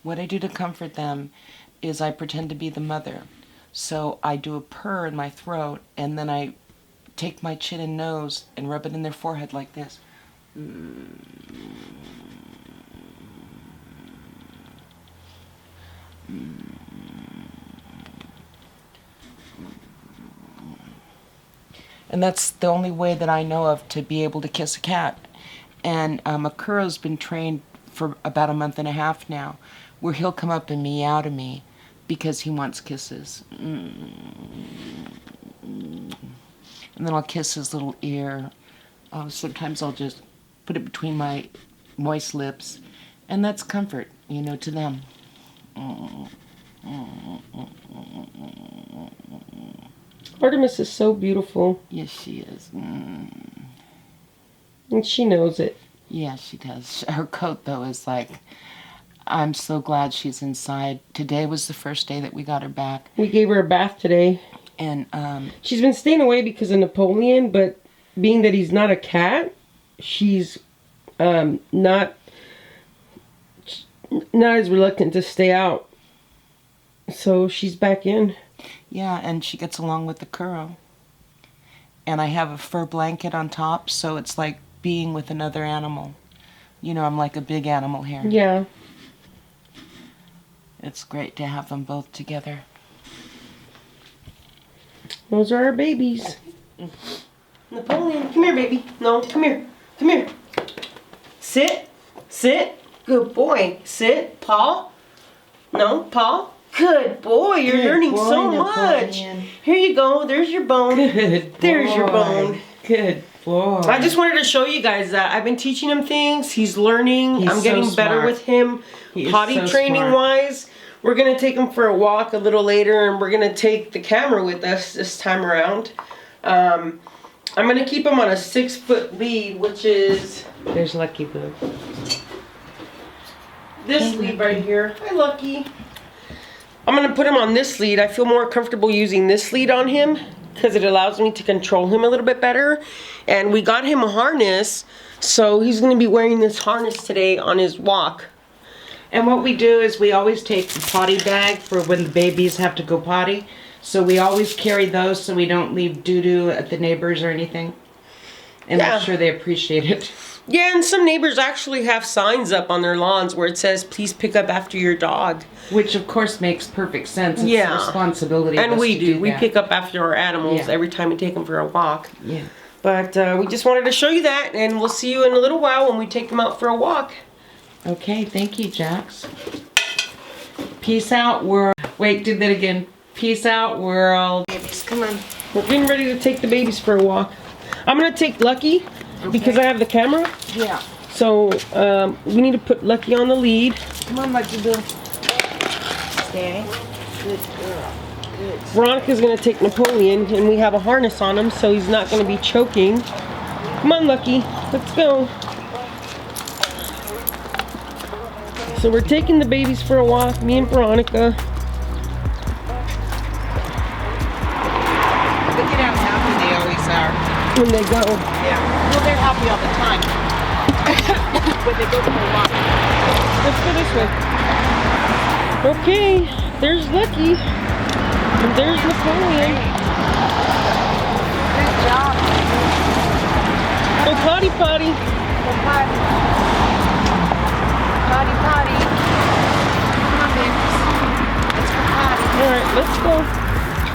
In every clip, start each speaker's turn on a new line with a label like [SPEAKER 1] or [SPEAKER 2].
[SPEAKER 1] what I do to comfort them is I pretend to be the mother. So I do a purr in my throat, and then I take my chin and nose and rub it in their forehead like this. And that's the only way that I know of to be able to kiss a cat. And Akuro's been trained for about a month and a half now, where he'll come up and meow to me because he wants kisses. And then I'll kiss his little ear. Sometimes I'll just put it between my moist lips. And that's comfort, you know, to them.
[SPEAKER 2] Artemis is so beautiful.
[SPEAKER 1] Yes, she is.
[SPEAKER 2] And she knows it.
[SPEAKER 1] Yeah, she does. Her coat, though, is like, I'm so glad she's inside. Today was the first day that we got her back.
[SPEAKER 2] We gave her a bath today.
[SPEAKER 1] And
[SPEAKER 2] she's been staying away because of Napoleon, but being that he's not a cat, she's not as reluctant to stay out. So she's back in.
[SPEAKER 1] Yeah, and she gets along with the Kuro. And I have a fur blanket on top, so it's like being with another animal. You know, I'm like a big animal here.
[SPEAKER 2] Yeah.
[SPEAKER 1] It's great to have them both together.
[SPEAKER 2] Those are our babies. Napoleon, come here, baby. No, come here. Come here. Sit. Sit. Good boy. Sit. Paw. No, paw. Good boy. You're learning
[SPEAKER 1] boy,
[SPEAKER 2] so
[SPEAKER 1] Napoleon.
[SPEAKER 2] much. Here you go. There's your bone.
[SPEAKER 1] Good boy.
[SPEAKER 2] There's your bone.
[SPEAKER 1] Good boy.
[SPEAKER 2] I just wanted to show you guys that I've been teaching him things. He's learning. I'm getting
[SPEAKER 1] so
[SPEAKER 2] better
[SPEAKER 1] smart.
[SPEAKER 2] with him. Potty
[SPEAKER 1] so
[SPEAKER 2] training
[SPEAKER 1] smart.
[SPEAKER 2] wise. We're going to take him for a walk a little later, and we're going to take the camera with us this time around. I'm going to keep him on a 6-foot lead, which is
[SPEAKER 1] There's Lucky Boo.
[SPEAKER 2] this lead right here. Hi, Lucky. I'm going to put him on this lead. I feel more comfortable using this lead on him because it allows me to control him a little bit better. And we got him a harness, so he's going to be wearing this harness today on his walk.
[SPEAKER 1] And what we do is we always take the potty bag for when the babies have to go potty. So we always carry those so we don't leave doo-doo at the neighbors or anything. And
[SPEAKER 2] Yeah.
[SPEAKER 1] I'm sure they appreciate it.
[SPEAKER 2] Yeah, and some neighbors actually have signs up on their lawns where it says, please pick up after your dog.
[SPEAKER 1] Which of course makes perfect sense. It's
[SPEAKER 2] Yeah.
[SPEAKER 1] a responsibility of
[SPEAKER 2] And
[SPEAKER 1] us
[SPEAKER 2] we
[SPEAKER 1] to
[SPEAKER 2] do. We
[SPEAKER 1] that.
[SPEAKER 2] pick up after our animals
[SPEAKER 1] Yeah.
[SPEAKER 2] every time we take them for a walk.
[SPEAKER 1] Yeah.
[SPEAKER 2] But we just wanted to show you that, and we'll see you in a little while when we take them out for a walk.
[SPEAKER 1] Okay, thank you, Jax. Peace out, world. Wait, do that again. Peace out, world. Babies, come on.
[SPEAKER 2] We're getting ready to take the babies for a walk. I'm going to take Lucky because I have the camera.
[SPEAKER 1] Yeah.
[SPEAKER 2] So we need to put Lucky on the lead.
[SPEAKER 1] Come on, Lucky Boo. Stay. Good girl. Good.
[SPEAKER 2] Veronica's going to take Napoleon, and we have a harness on him, so he's not going to be choking. Come on, Lucky. Let's go. So we're taking the babies for a walk, me and Veronica.
[SPEAKER 1] Look at how happy they always are.
[SPEAKER 2] When they go.
[SPEAKER 1] Yeah. Well, they're happy all the time. When they go for a walk.
[SPEAKER 2] Let's go this way. Okay, there's Lucky. And there's Napoleon.
[SPEAKER 1] Good job.
[SPEAKER 2] Go potty potty.
[SPEAKER 1] Go potty. Potty, potty. Come on, babies. Let's go potty.
[SPEAKER 2] Alright, let's go.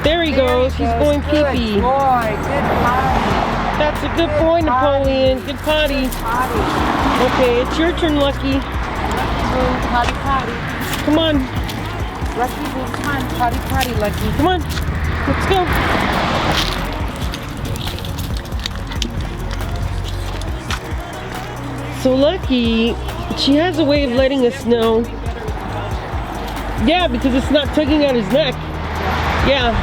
[SPEAKER 2] There he goes. He's going pee-pee.
[SPEAKER 1] Good boy. Good potty.
[SPEAKER 2] That's a good boy, Napoleon. Good potty.
[SPEAKER 1] Potty.
[SPEAKER 2] Okay, it's your turn, Lucky.
[SPEAKER 1] Potty, potty.
[SPEAKER 2] Come on.
[SPEAKER 1] Lucky, come on. Potty, potty, Lucky.
[SPEAKER 2] Come on. Let's go. So Lucky, she has a way of letting us know. Yeah, because it's not tugging at his neck. Yeah.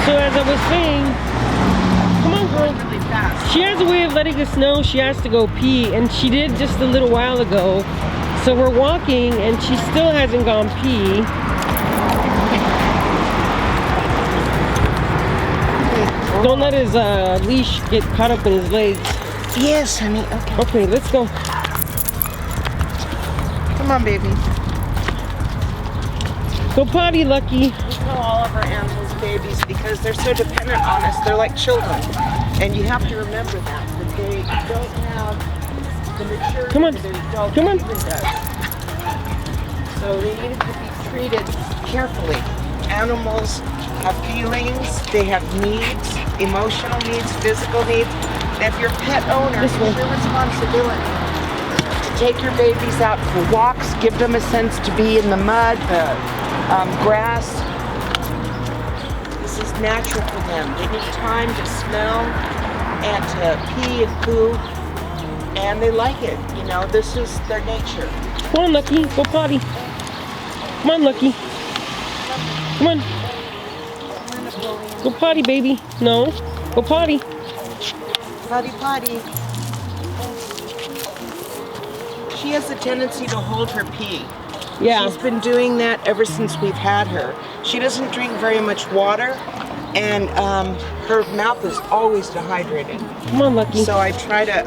[SPEAKER 2] So as I was saying, come on, girl.
[SPEAKER 1] Really fast.
[SPEAKER 2] She has a way of letting us know she has to go pee, and she did just a little while ago. So we're walking, and she still hasn't gone pee. Don't let his leash get caught up in his legs.
[SPEAKER 1] Yes, honey. Okay.
[SPEAKER 2] Okay, let's go.
[SPEAKER 1] Come on, baby.
[SPEAKER 2] Go potty, Lucky.
[SPEAKER 1] We call all of our animals babies because they're so dependent on us. They're like children. And you have to remember that they don't have the maturity
[SPEAKER 2] Come on.
[SPEAKER 1] that an adult
[SPEAKER 2] Come on.
[SPEAKER 1] human does. So they need to be treated carefully. Animals have feelings, they have needs, emotional needs, physical needs. And if you're a pet owner, it's your responsibility to take your babies out for walks, give them a sense to be in the mud, the grass. This is natural for them. They need time to smell and to pee and poo, and they like it. You know, this is their nature.
[SPEAKER 2] Come on, Lucky. Go potty. Come on, Lucky. Come on. Go potty, baby. No. Go potty.
[SPEAKER 1] Potty, potty. She has a tendency to hold her pee.
[SPEAKER 2] Yeah.
[SPEAKER 1] She's been doing that ever since we've had her. She doesn't drink very much water, and her mouth is always dehydrated.
[SPEAKER 2] Come on, Lucky.
[SPEAKER 1] So I try to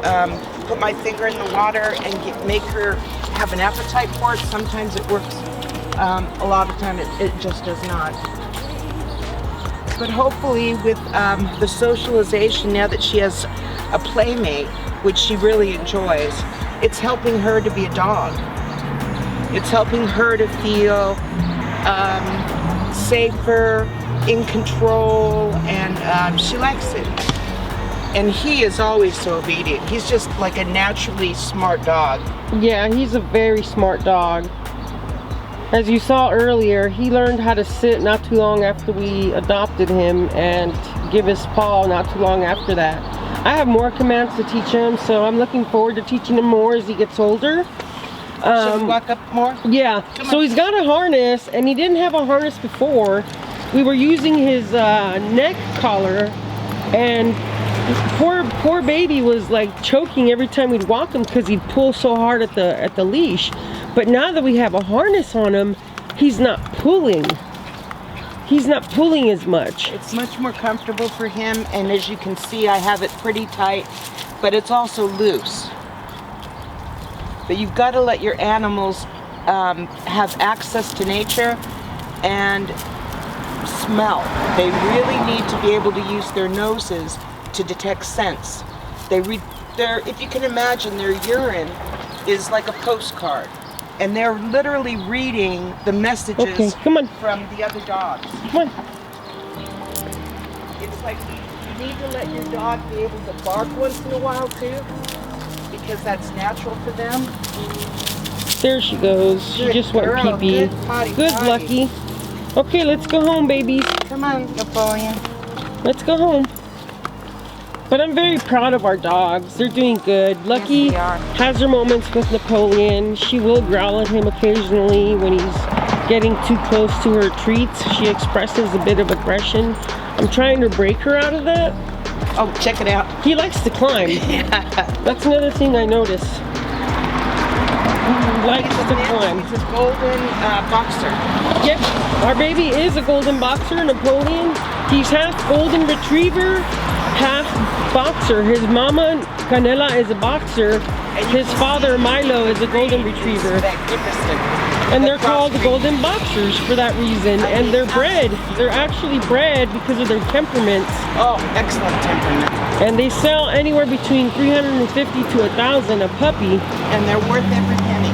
[SPEAKER 1] put my finger in the water and make her have an appetite for it. Sometimes it works. A lot of time it just does not. But hopefully with the socialization, now that she has a playmate, which she really enjoys, it's helping her to be a dog. It's helping her to feel safer, in control, and she likes it. And he is always so obedient. He's just like a naturally smart dog.
[SPEAKER 2] Yeah, he's a very smart dog. As you saw earlier, he learned how to sit not too long after we adopted him and give his paw not too long after that. I have more commands to teach him, so I'm looking forward to teaching him more as he gets older.
[SPEAKER 1] Should we walk up more?
[SPEAKER 2] Yeah, so he's got a harness, and he didn't have a harness before. We were using his neck collar, and poor baby was like choking every time we'd walk him because he'd pull so hard at the leash. But now that we have a harness on him, he's not pulling. He's not pulling as much.
[SPEAKER 1] It's much more comfortable for him, and as you can see, I have it pretty tight, but it's also loose. But you've got to let your animals have access to nature and smell. They really need to be able to use their noses to detect scents. If you can imagine, their urine is like a postcard, and they're literally reading the messages
[SPEAKER 2] come on.
[SPEAKER 1] from the other dogs.
[SPEAKER 2] Come on.
[SPEAKER 1] It's like you need to let your dog be able to bark once in a while too, because that's natural for them.
[SPEAKER 2] There she goes. She
[SPEAKER 1] Good
[SPEAKER 2] just went
[SPEAKER 1] girl.
[SPEAKER 2] pee-pee.
[SPEAKER 1] Good potty,
[SPEAKER 2] Good,
[SPEAKER 1] potty.
[SPEAKER 2] Lucky. Okay, let's go home, babies.
[SPEAKER 1] Come on, Napoleon.
[SPEAKER 2] Let's go home. But I'm very proud of our dogs. They're doing good. Lucky
[SPEAKER 1] they are.
[SPEAKER 2] has her moments with Napoleon. She will growl at him occasionally when he's getting too close to her treats. She expresses a bit of aggression. I'm trying to break her out of that.
[SPEAKER 1] Oh, check it out.
[SPEAKER 2] He likes to climb. That's another thing I notice. He likes to climb.
[SPEAKER 1] He's a golden boxer.
[SPEAKER 2] Yep, our baby is a golden boxer, Napoleon. He's half golden retriever, half boxer. His mama, Canela, is a boxer. His father, Milo, is a golden retriever. And they're called golden boxers for that reason. And they're bred. They're actually bred because of their temperaments.
[SPEAKER 1] Oh, excellent temperament.
[SPEAKER 2] And they sell anywhere between $350 to $1,000 a puppy.
[SPEAKER 1] And they're worth every penny.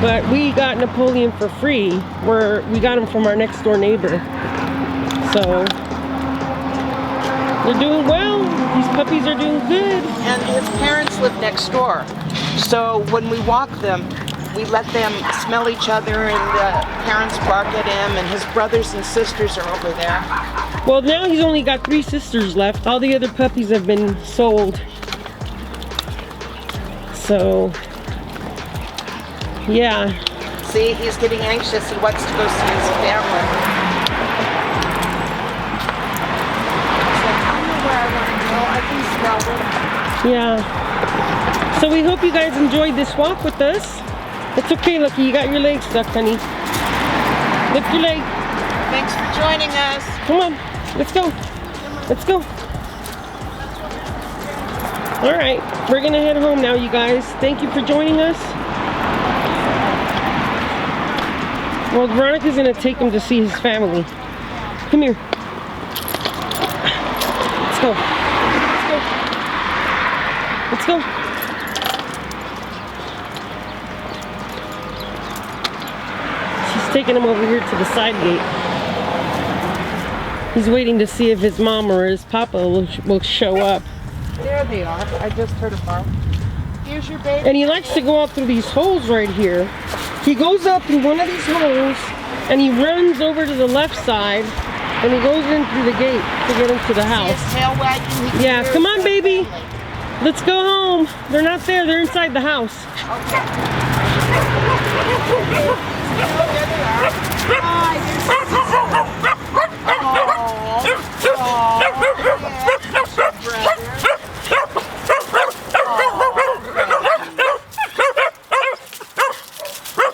[SPEAKER 2] But we got Napoleon for free. We got him from our next door neighbor. So they're doing well. These puppies are doing good.
[SPEAKER 1] And his parents live next door. So when we walk them, we let them smell each other, and the parents bark at him, and his brothers and sisters are over there.
[SPEAKER 2] Well, now he's only got 3 sisters left. All the other puppies have been sold. So, yeah.
[SPEAKER 1] See, he's getting anxious. He wants to go see his family. He's like, I know where I want to go. I can smell them.
[SPEAKER 2] Yeah. So we hope you guys enjoyed this walk with us. It's okay, Lucky. You got your leg stuck, honey. Lift your leg.
[SPEAKER 1] Thanks for joining us.
[SPEAKER 2] Come on. Let's go. Let's go. Alright, we're gonna head home now, you guys. Thank you for joining us. Well, Veronica's gonna take him to see his family. Come here. Let's go. Let's go. Let's go. She's taking him over here to the side gate. He's waiting to see if his mom or his papa will show up.
[SPEAKER 1] There they are. I just heard a bark. Here's your baby.
[SPEAKER 2] And he likes to go out through these holes right here. He goes up through one of these holes and he runs over to the left side and he goes in through the gate to get into the house.
[SPEAKER 1] His tail wagging.
[SPEAKER 2] Yeah, come on, baby. Let's go home. They're not there. They're inside the house.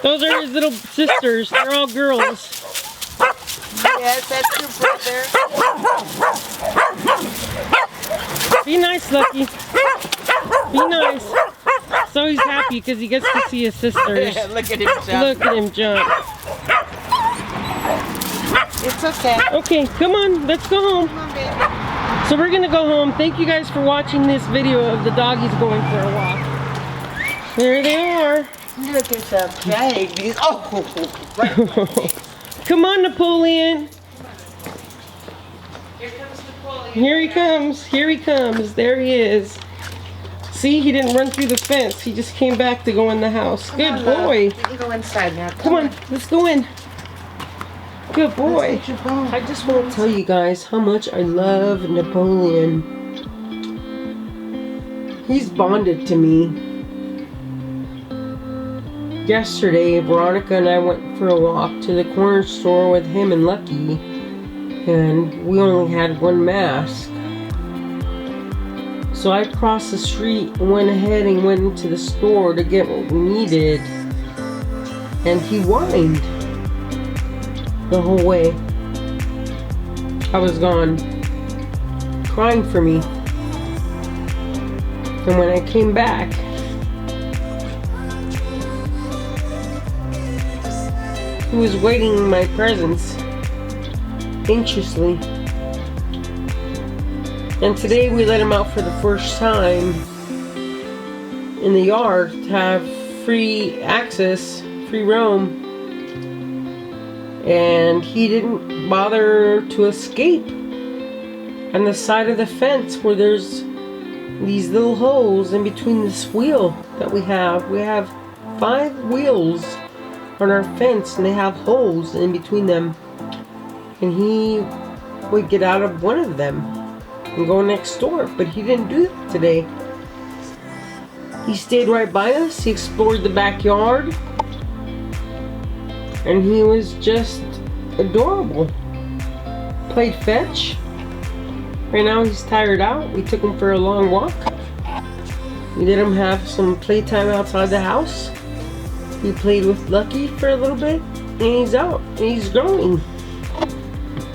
[SPEAKER 2] Those are his little sisters. They're all girls.
[SPEAKER 1] Yes, that's your brother.
[SPEAKER 2] Be nice, Lucky. Be nice. So he's happy because he gets to see his sisters.
[SPEAKER 1] Look at him jump.
[SPEAKER 2] Look at him jump.
[SPEAKER 1] It's okay.
[SPEAKER 2] Okay, come on. Let's go home.
[SPEAKER 1] Come on, baby.
[SPEAKER 2] So we're going to go home. Thank you guys for watching this video of the doggies going for a walk. There they are.
[SPEAKER 1] Look at the babies. Oh, right.
[SPEAKER 2] Come on, Napoleon.
[SPEAKER 1] Here comes Napoleon.
[SPEAKER 2] Here he comes. Here he comes. There he is. See, he didn't run through the fence. He just came back to go in the house. Good
[SPEAKER 1] on,
[SPEAKER 2] boy.
[SPEAKER 1] You can go inside now.
[SPEAKER 2] Come on, let's go in. Good boy.
[SPEAKER 1] Let's get your bone.
[SPEAKER 2] I just want to tell you guys how much I love Napoleon. He's bonded to me. Yesterday, Veronica and I went for a walk to the corner store with him and Lucky, and we only had one mask. So I crossed the street and went ahead and went into the store to get what we needed, and he whined the whole way. I was gone, crying for me. And when I came back, he was waiting my presence anxiously. And today we let him out for the first time in the yard to have free access, free roam. And he didn't bother to escape. On the side of the fence where there's these little holes in between this wheel that we have 5 wheels on our fence and they have holes in between them. And he would get out of one of them and go next door, but he didn't do that today. He stayed right by us. He explored the backyard. And he was just adorable. Played fetch. Right now he's tired out. We took him for a long walk. We let him have some playtime outside the house. He played with Lucky for a little bit. And he's out. And he's growing.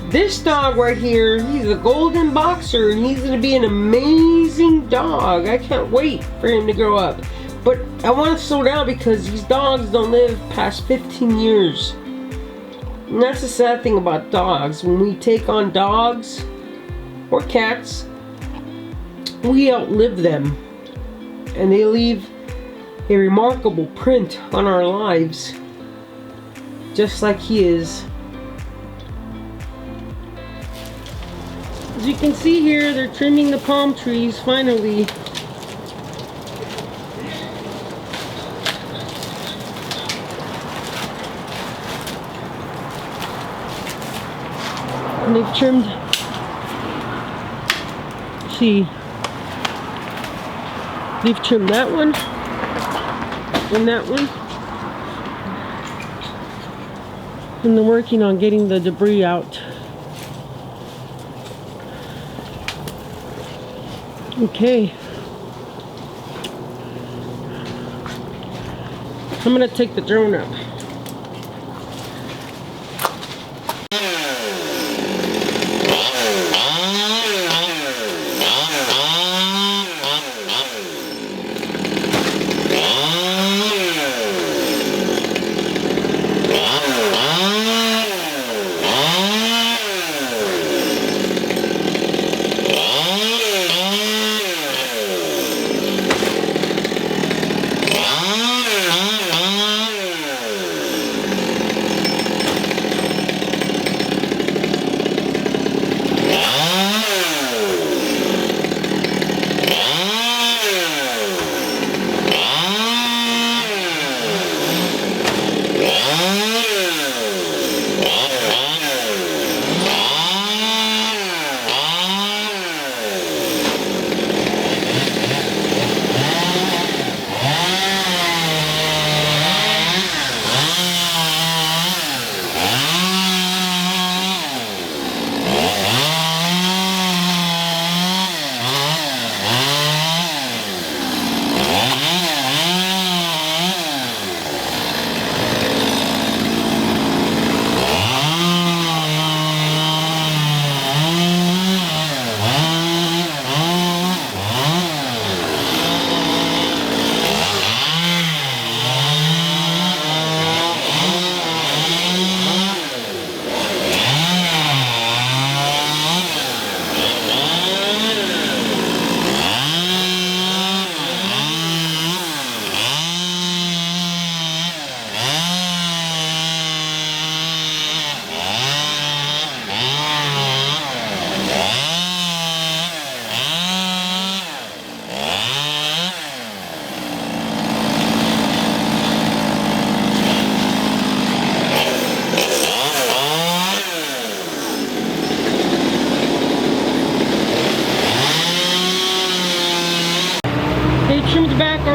[SPEAKER 2] This dog right here, he's a golden boxer. And he's going to be an amazing dog. I can't wait for him to grow up. But I want to slow down because these dogs don't live past 15 years. And that's the sad thing about dogs. When we take on dogs or cats, we outlive them. And they leave a remarkable print on our lives. Just like he is. As you can see here, they're trimming the palm trees finally. And they've trimmed, see, they've trimmed that one and that one. And they're working on getting the debris out. Okay. I'm gonna take the drone up.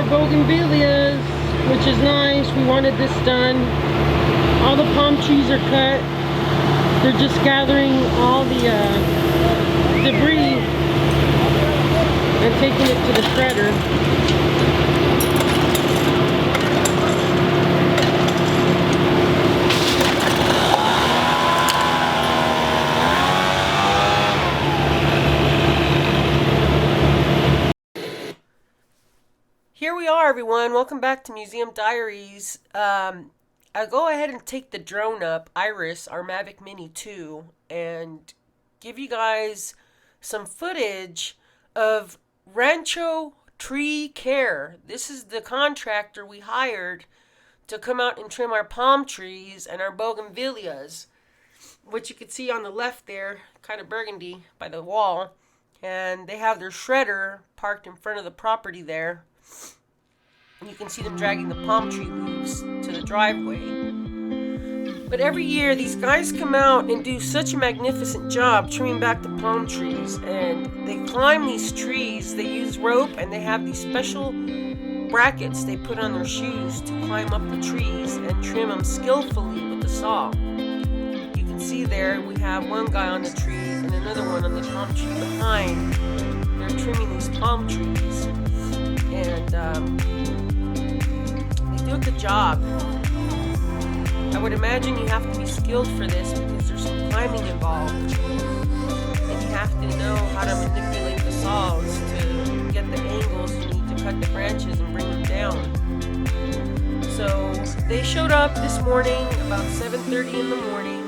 [SPEAKER 2] more bougainvilleas, which is nice. We wanted this done. All the palm trees are cut. They're just gathering all the debris and taking it to the shredder. Here we are, everyone. Welcome back to Museum Diaries. I'll go ahead and take the drone up, Iris, our Mavic Mini 2, and give you guys some footage of Rancho Tree Care. This is the contractor we hired to come out and trim our palm trees and our bougainvilleas, which you can see on the left there, kind of burgundy by the wall. And they have their shredder parked in front of the property there. You can see them dragging the palm tree leaves to the driveway. But every year, these guys come out and do such a magnificent job trimming back the palm trees. And they climb these trees. They use rope, and they have these special brackets they put on their shoes to climb up the trees and trim them skillfully with the saw. You can see there, we have one guy on the tree and another one on the palm tree behind. They're trimming these palm trees. And do a good job. I would imagine you have to be skilled for this because there's some climbing involved. And you have to know how to manipulate the saws to get the angles you need to cut the branches and bring them down. So they showed up this morning about 7:30 in the morning,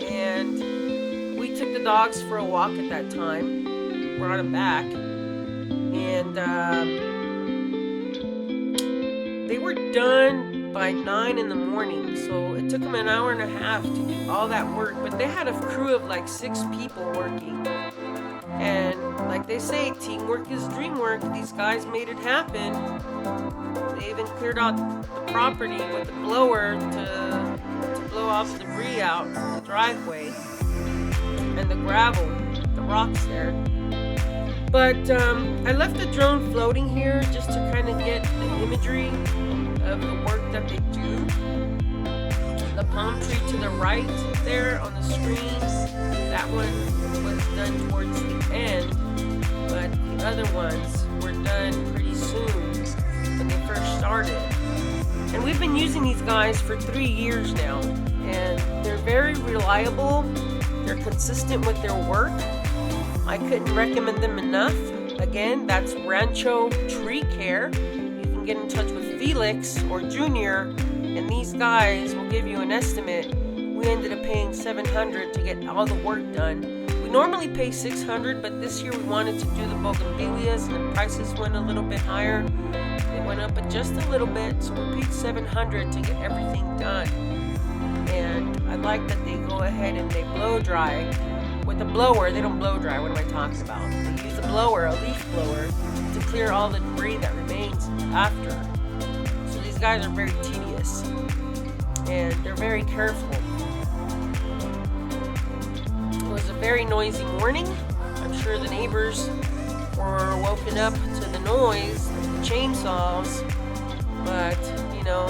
[SPEAKER 2] and we took the dogs for a walk at that time, brought them back, and they were done by 9 in the morning, so it took them an hour and a half to do all that work. But they had a crew of like 6 people working. And like they say, teamwork is dream work. These guys made it happen. They even cleared out the property with the blower to blow off the debris out from the driveway. And the gravel, the rocks there. But I left the drone floating here just to kind of get the imagery of the work that they do. The palm tree to the right there on the screen, that one was done towards the end, but the other ones were done pretty soon when they first started. And we've been using these guys for 3 years now, and they're very reliable. They're consistent with their work. I couldn't recommend them enough. Again, that's Rancho Tree Care. You can get in touch with Felix or Junior, and these guys will give you an estimate. We ended up paying $700 to get all the work done. We normally pay $600, but this year we wanted to do the bougainvilleas, and the prices went a little bit higher. They went up just a little bit, so we paid $700 to get everything done. And I like that they go ahead and they blow dry. With a blower, they don't blow dry, what am I talking about? They use a blower, a leaf blower, to clear all the debris that remains after. So these guys are very tedious, and they're very careful. It was a very noisy morning. I'm sure the neighbors were woken up to the noise of the chainsaws, but, you know,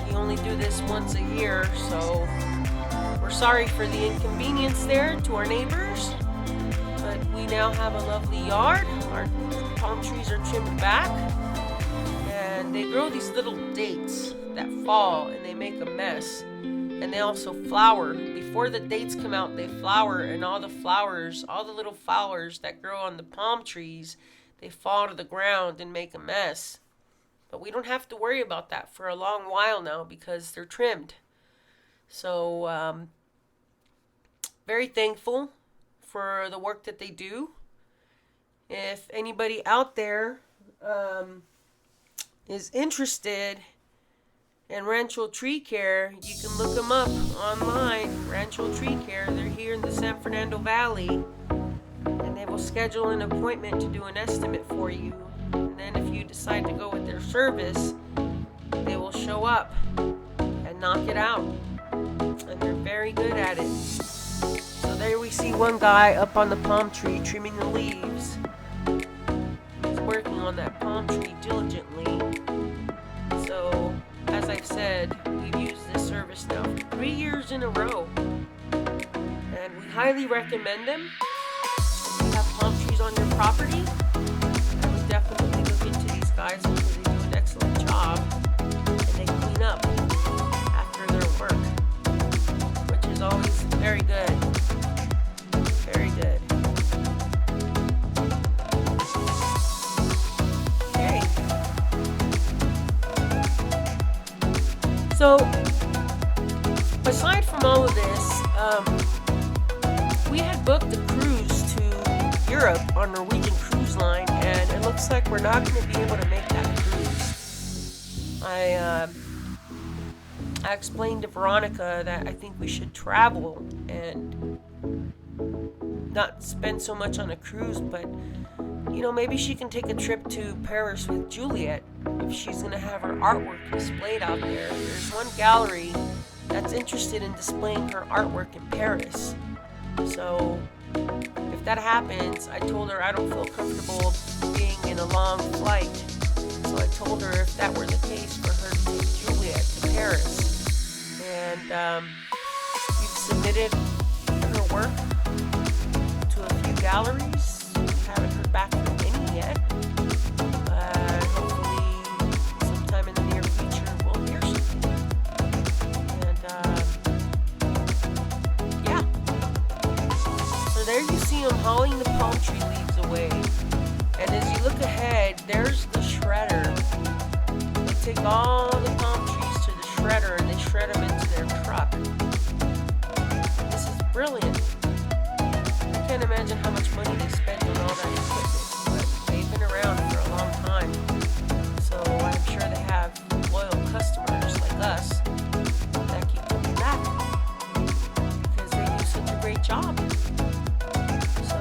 [SPEAKER 2] we only do this once a year, so we're sorry for the inconvenience there to our neighbors, but we now have a lovely yard. Our palm trees are trimmed back, and they grow these little dates that fall and they make a mess, and they also flower. Before the dates come out, they flower, and all the flowers, all the little flowers that grow on the palm trees, they fall to the ground and make a mess. But we don't have to worry about that for a long while now because they're trimmed. So, very thankful for the work that they do. If anybody out there is interested in Rancho Tree Care, you can look them up online, Rancho Tree Care. They're here in the San Fernando Valley, and they will schedule an appointment to do an estimate for you. And then if you decide to go with their service, they will show up and knock it out. And they're very good at it. So there we see one guy up on the palm tree trimming the leaves. He's working on that palm tree diligently. years in a row. And we highly recommend them. If you have palm trees on your property, I would definitely look into these guys because they do an excellent job. And they clean up after their work, which is always very good. Very good. Okay. So, aside from all of this, we had booked a cruise to Europe on Norwegian Cruise Line, and it looks like we're not going to be able to make that cruise. I explained to Veronica that I think we should travel and not spend so much on a cruise, but maybe she can take a trip to Paris with Juliet if she's going to have her artwork displayed out there. There's one gallery that's interested in displaying her artwork in Paris. So if that happens, I told her I don't feel comfortable being in a long flight. So I told her if that were the case, for her to take Juliet to Paris. And we've submitted her work to a few galleries. We haven't heard back from any yet. Hopefully sometime in the near future we'll hear something. And yeah. So there you see them hauling the palm tree leaves away. And as you look ahead, there's the shredder. They take all the palm trees to the shredder and they shred them into their truck. This is brilliant. I can't imagine how much money they spend on all that equipment, but they've been around for a long time. So I'm sure they have loyal customers like us that keep coming back because they do such a great job. So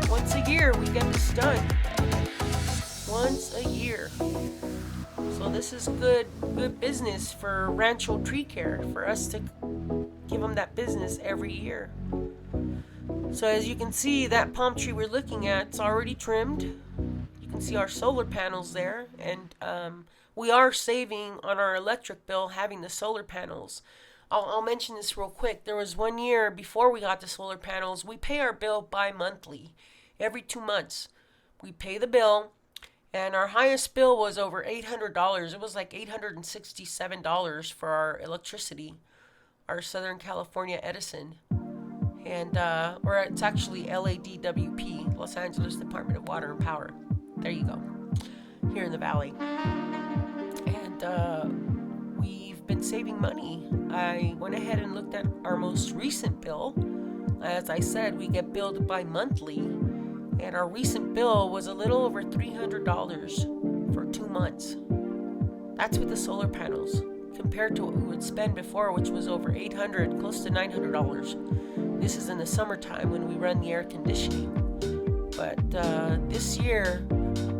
[SPEAKER 2] once a year we get this done. Once a year. So this is good business for Rancho Tree Care, for us to give them that business every year. So as you can see, that palm tree we're looking at, it's already trimmed. You can see our solar panels there, and we are saving on our electric bill having the solar panels. I'll mention this real quick. There was 1 year before we got the solar panels, we pay our bill bi-monthly. Every 2 months, we pay the bill. And our highest bill was over $800. It was like $867 for our electricity, our Southern California Edison. And, or it's actually LADWP, Los Angeles Department of Water and Power. There you go. Here in the valley. And we've been saving money. I went ahead and looked at our most recent bill. As I said, we get billed bi-monthly. And our recent bill was a little over $300 for 2 months. That's with the solar panels, compared to what we would spend before, which was over $800, close to $900. This is in the summertime when we run the air conditioning. But this year,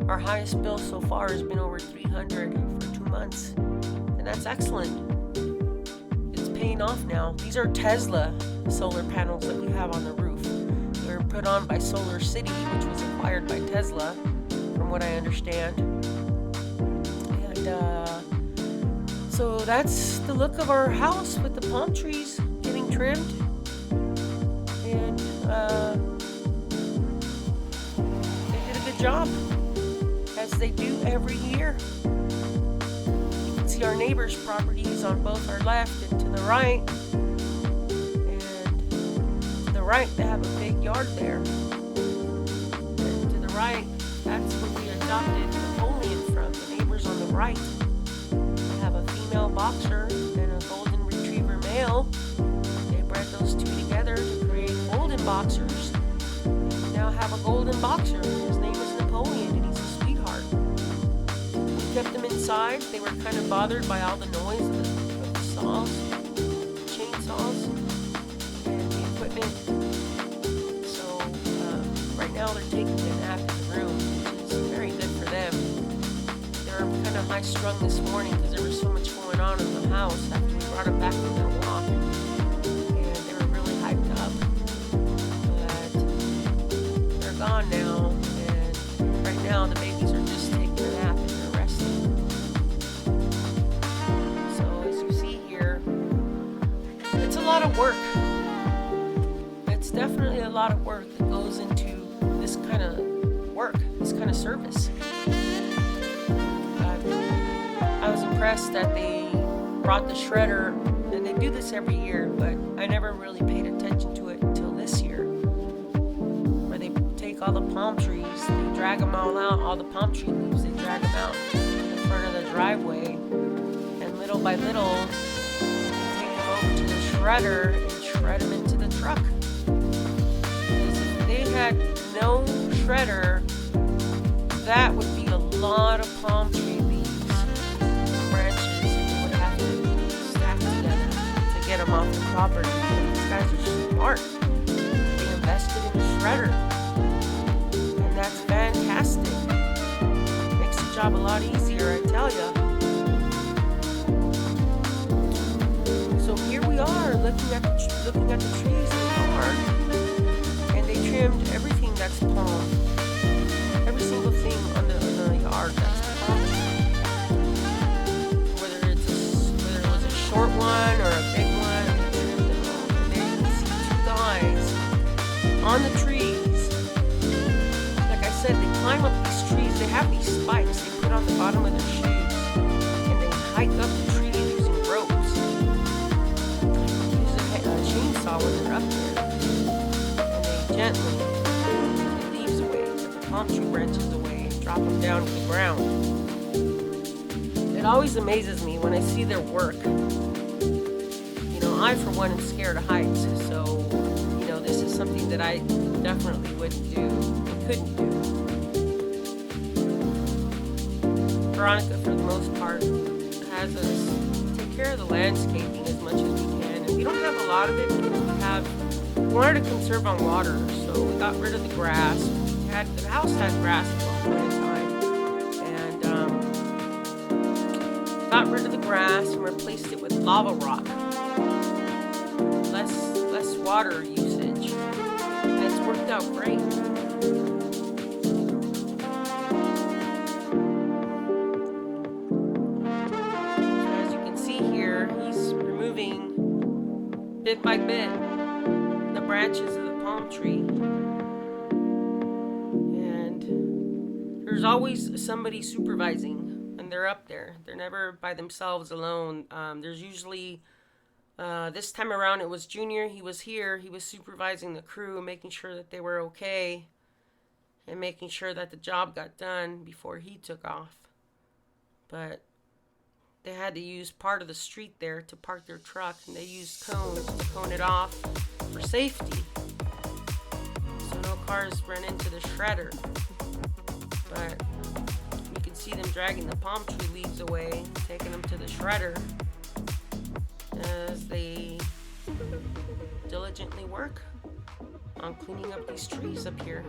[SPEAKER 2] our highest bill so far has been over $300 for 2 months. And that's excellent. It's paying off now. These are Tesla solar panels that we have on the roof. They were put on by Solar City, which was acquired by Tesla, from what I understand. And so that's the look of our house with the palm trees getting trimmed. And they did a good job, as they do every year. You can see our neighbors' properties on both our left and to the right. Right, they have a big yard there. And to the right, that's where we adopted Napoleon from, the neighbors on the right. They have a female boxer and a golden retriever male. They bred those two together to create golden boxers. We now have a golden boxer. His name is Napoleon, and he's a sweetheart. We kept them inside. They were kind of bothered by all the noise of the saws, chainsaws, and the equipment. Now they're taking a nap in the room, which is very good for them. They were kind of high-strung this morning because there was so much going on in the house after we brought them back from their walk. And they were really hyped up. But they're gone now, and right now the babies are just taking a nap and they're resting. So as you see here, work. It's definitely a lot of work that goes into this kind of work, this kind of service. I was impressed that they brought the shredder, and they do this every year, but I never really paid attention to it until this year, where they take all the palm trees, they drag them all out, all the palm tree leaves, they drag them out in front of the driveway, and little by little, they take them over to the shredder and shred them into the truck. If they had no shredder, that would be a lot of palm tree leaves, branches, and they would have to stack together to get them off the property. But these guys are smart. They invested in a shredder, and that's fantastic. Makes the job a lot easier, I tell ya. So here we are, looking at the trees in the yard, and they trimmed everything that's palm. Every single thing on the yard that's palm. Whether it was a short one or a big one, they trimmed it all. And there you can see two guys on the trees. Like I said, they climb up these trees. They have these spikes they put on the bottom of their shoes, and they hike up the tree using ropes. Use a chainsaw when they're up there, and they gently take the leaves away, take the palm tree branches away, and drop them down to the ground. It always amazes me when I see their work. You know, I for one am scared of heights, so you know this is something that I definitely wouldn't do, couldn't do. Veronica, for the most part, has us take care of the landscaping as much as we can, and we don't have a lot of it because we wanted to conserve on water, so we got rid of the grass. The house had grass at one point in time, and got rid of the grass and replaced it with lava rock. Less water usage, and it's worked out great. Bit by bit, the branches of the palm tree, and there's always somebody supervising, and they're up there. They're never by themselves alone. There's usually, this time around it was Junior. He was here. He was supervising the crew, making sure that they were okay, and making sure that the job got done before he took off. But they had to use part of the street there to park their truck, and they used cones to cone it off for safety, so no cars ran into the shredder. But you can see them dragging the palm tree leaves away, taking them to the shredder as they diligently work on cleaning up these trees up here.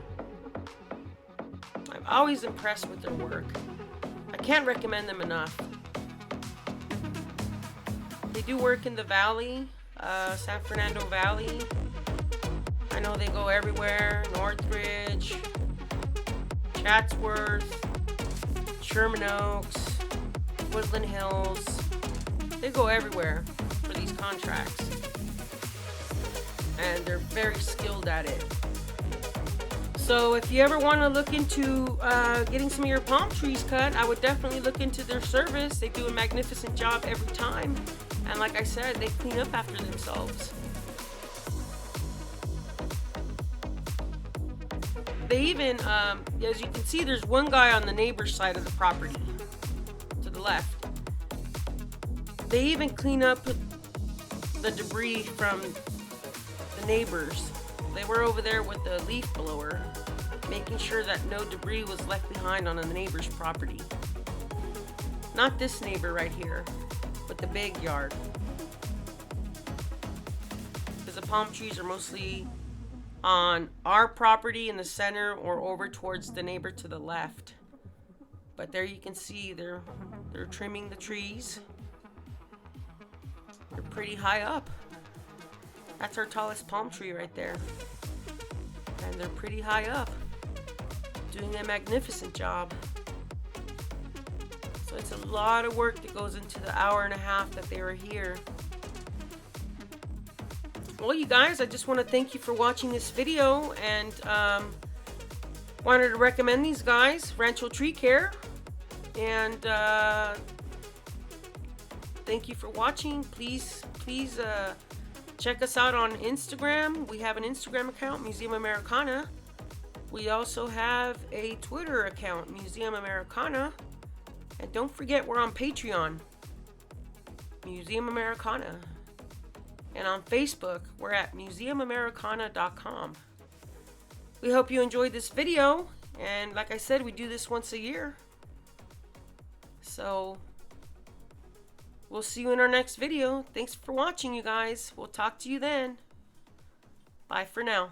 [SPEAKER 2] I'm always impressed with their work. I can't recommend them enough. They do work in the valley, San Fernando Valley. I know they go everywhere, Northridge, Chatsworth, Sherman Oaks, Woodland Hills. They go everywhere for these contracts. And they're very skilled at it. So if you ever want to look into getting some of your palm trees cut, I would definitely look into their service. They do a magnificent job every time. And like I said, they clean up after themselves. They even, as you can see, there's one guy on the neighbor's side of the property, to the left. They even clean up the debris from the neighbors. They were over there with the leaf blower, making sure that no debris was left behind on the neighbor's property. Not this neighbor right here, but the big yard. Because the palm trees are mostly on our property in the center or over towards the neighbor to the left. But there you can see they're trimming the trees. They're pretty high up. That's our tallest palm tree right there. And they're pretty high up, doing a magnificent job. So it's a lot of work that goes into the hour and a half that they were here. Well, you guys, I just want to thank you for watching this video, and wanted to recommend these guys, Rancho Tree Care, and thank you for watching. Please check us out on Instagram. We have an Instagram account, Museum Americana. We also have a Twitter account, Museum Americana. And don't forget, we're on Patreon, Museum Americana. And on Facebook, we're at museumamericana.com. We hope you enjoyed this video. And like I said, we do this once a year. So we'll see you in our next video. Thanks for watching, you guys. We'll talk to you then. Bye for now.